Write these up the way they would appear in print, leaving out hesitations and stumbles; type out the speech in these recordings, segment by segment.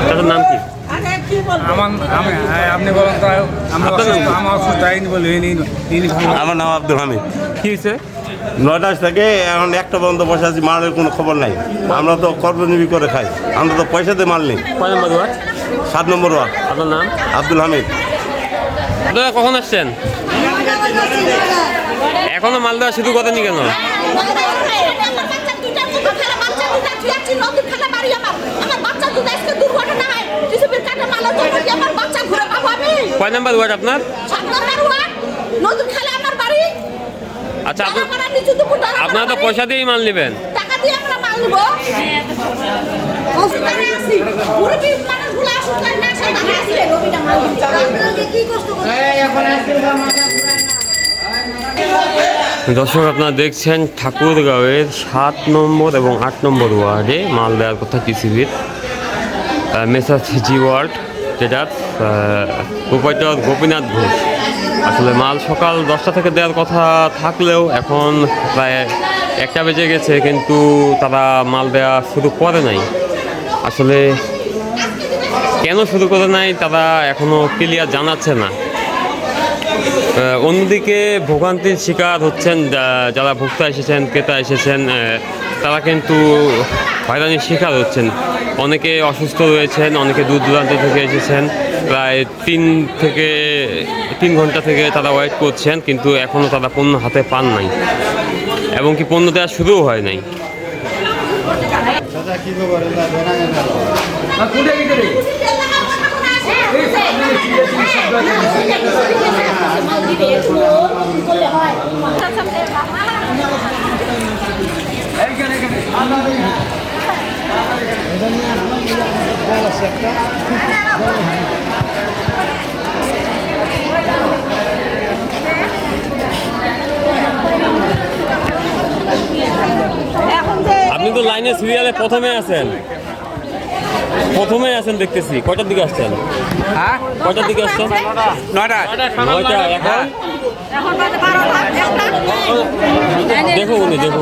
তাদের নাম কি? আপনি বলেন তো আমার নাম আব্দুল হামিদ। কি হয়েছে? ৯টা থেকে এখন একটা পর্যন্ত বসে আছি, মালের কোনো খবর নাই। আমরা তো কর্মজীবী করে খাই, আমরা তো পয়সাতে মাল নেই। কয় নম্বর ওয়ার্ড? 7 নম্বর ওয়ার্ড। আপনার নাম? আব্দুল হামিদ। আপনারা কখন আসছেন? এখনো মাল দেওয়া শুরু করেনি কেন? কয় নাম্বার ওয়ার্ড আপনার? আচ্ছা, আপনারা তো পয়সা দিয়েই মাল নেবেন। দর্শক, আপনারা দেখছেন ঠাকুরগাঁওয়ের 7 নম্বর এবং 8 নম্বর ওয়ার্ডে মাল দেওয়ার কথা টিসিবির মেসার্স জি ওয়ার্ড, যেটা প্রোপাইটর গোপীনাথ ঘোষ। আসলে মাল সকাল 10টা থেকে দেওয়ার কথা থাকলেও এখন প্রায় 1টা বেজে গেছে, কিন্তু তারা মাল দেওয়া শুরু করে নাই। আসলে কেন শুরু করে নাই তারা এখনও ক্লিয়ার জানাচ্ছে না। অন্যদিকে ভোগান্তির শিকার হচ্ছেন যারা ভোক্তা এসেছেন, ক্রেতা এসেছেন, তারা কিন্তু হয়রানির শিকার হচ্ছেন। অনেকে অসুস্থ রয়েছেন, অনেকে দূর দূরান্ত থেকে এসেছেন, প্রায় 3 ঘন্টা থেকে তারা ওয়েট করছেন, কিন্তু এখনও তারা পণ্য হাতে পান নাই এবং কি পণ্য দেওয়া শুরুও হয় নাই। আপনি তো লাইনের সিরিয়ালে প্রথমে আছেন দেখতেছি। কয়টার দিকে আসছেন? হ্যাঁ, কয়টার দিকে আসছেন? 9টা। এখন দেখো উনি দেখো।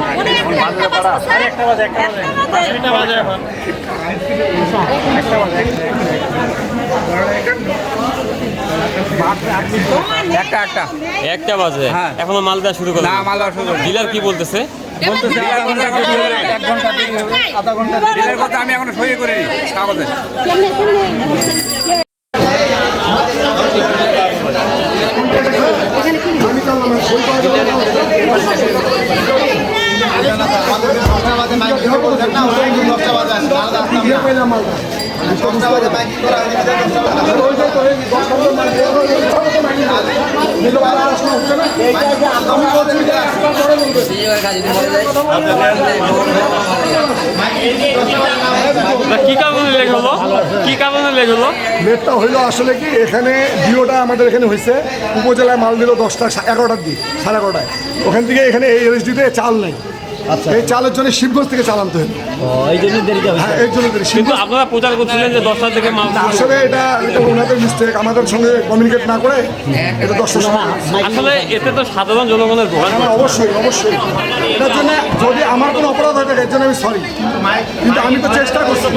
একটা বাজে, এখনো মাল দেওয়া শুরু করে? ডিলার কি বলতেছে? আমি এখনো সই করে কাগজে। কি কারণে লেট হলো? লেটটা হইলো আসলে কি, এখানে ডিওটা আমাদের এখানে হয়েছে, উপজেলায় মাল দিল 10টা 11টার দিক, 11:30। ওখান থেকে এখানে এই এলএসডিতে চাল নেই। আচ্ছা, এই চালের জন্য শিবগঞ্জ থেকে চাল আনতে হলো, এই জন্য দেরি। কিন্তু আপনারা প্রচার করছিলেন যে 10টা থেকে মাল। আসলে এটা ওনাদের মিস্টেক, আমাদের সঙ্গে কমিউনিকেট না করে এটা 10টার সময়। আসলে এতে তো সাধারণ জনগণের ভোগান্তি। অবশ্যই এটার জন্য যদি আমার কোনো অপরাধ হয়ে থাকে এর জন্য আমি সরি, কিন্তু আমি তো চেষ্টা করছি।